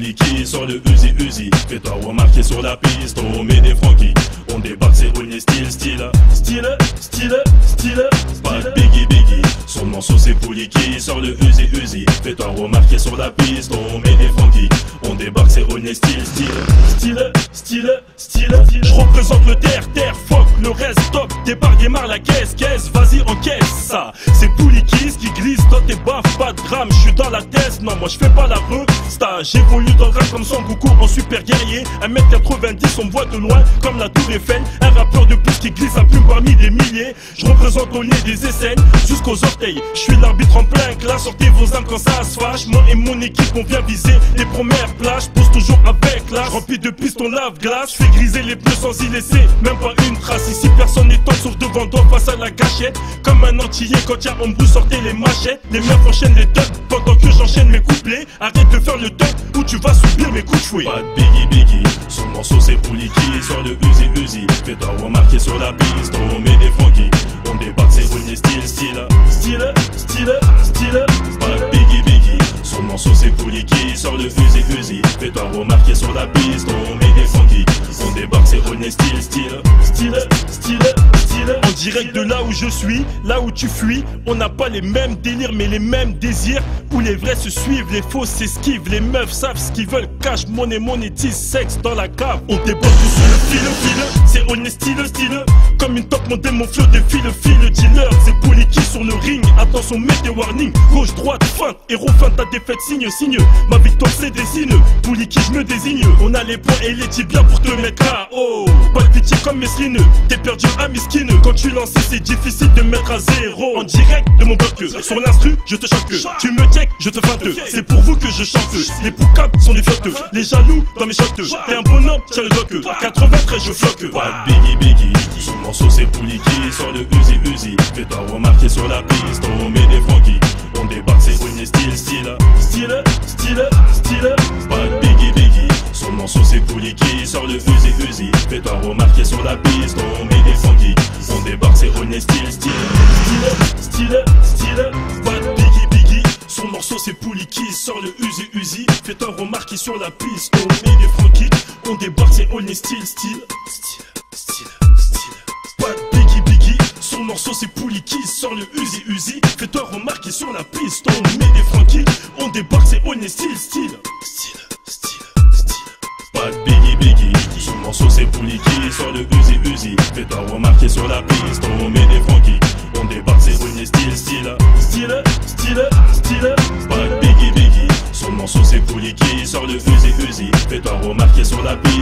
Pouli qui sort le Uzi Uzi. Fais-toi remarquer sur la piste, on met des Frankie. On débarque, c'est Olney style. Pas de Biggie. Son morceau c'est Pouli qui sort le Uzi Uzi. Fais-toi remarquer sur la piste, on met des Frankie. On débarque, c'est Olney style. Je représente le terre, fuck le reste, top. Démarre la caisse, vas-y encaisse ça. C'est Pouli qui glisse, toi t'es baf, pas de drame. Je suis dans la tête, non moi je fais pas la resta. J'évolue dans le rap comme Son Goku en super guerrier. 1m90, on me voit de loin comme la tour Eiffel. Un rappeur de plus qui glisse un plume parmi des milliers. Je représente au nez des SN jusqu'aux orteils. Je suis l'arbitre en plein classe, sortez vos âmes quand ça se fâche. Moi et mon équipe on vient viser les premières plages. Pose toujours avec l'âge, rempli de pistons lave-glace. Fais griser les bleus sans y laisser même pas une trace. Ici personne n'est sauf devant toi face à la gâchette. Comme un antillais quand y'a ombre, sortez les machettes. Les meufs enchaînent les dubs pendant que j'enchaîne mes couplets. Arrête de faire le dub ou tu vas subir mes coups de fouet. Pas de Biggie, son morceau c'est Pouli qui sort le Uzi. Fais-toi remarquer sur la piste, on met des Frankie. On débarque, c'est Olney style. Pas de Biggie, son morceau c'est Pouli qui sort le Uzi. Fais-toi remarquer sur la piste, on met des Frankie. On débarque, c'est Olney style. En direct de là où je suis, là où tu fuis. On n'a pas les mêmes délires mais les mêmes désirs. Où les vrais se suivent, les faux s'esquivent. Les meufs savent ce qu'ils veulent, cash, monétise, sexe dans la cave. On déboîte tout sur le fil. C'est Olney style. Comme une top monté mon flow défile. Dealer, c'est Pouli qui sur le ring. Attention, mets tes warnings. Gauche, droite, feinte. Héros feinte, ta défaite, signe. Ma victoire c'est des signes. Pouli qui je me désigne. On a les points et les tibias pour te mettre KO. Pas de pitié comme Mesrine. T'es perdu à Miskine. Quand tu lances c'est difficile de mettre à zéro. En direct de mon bloc. Sur l'instru je te choque. Tu me check, je te feinte. C'est pour vous que je chante. Les poucaps sont des flottes. Les jaloux dans mes shots. T'es un bonhomme, tiens le doc. 93 je floque. Pas de Biggie. Son morceau c'est Pouli qui sort le Uzi. Fais-toi remarquer sur la piste, on met des Frankie. On débarque, c'est Olney style. Pas de Biggie. Son morceau c'est Pouli qui sort le Uzi. Fais-toi remarquer sur la piste, on met des Frankie. On débarque, c'est Olney style. Pas de Biggie. Son morceau c'est Pouli qui sort le Uzi. Fais-toi remarquer sur la piste, on met des Frankie. On débarque, c'est Olney style. Pas de Biggie. Son morceau c'est Pouli qui sort le Uzi. Fais-toi remarquer sur la piste, on met des Frankie. On débarque, c'est Olney style. Pas de Biggie. Son morceau c'est Pouli qui sort le Uzi. Fais-toi remarquer sur la piste, on met des Frankie. On débarque, c'est Olney style. Pas de Biggie. Son morceau c'est Pouli qui sort le Uzi. Fais-toi remarquer sur la piste.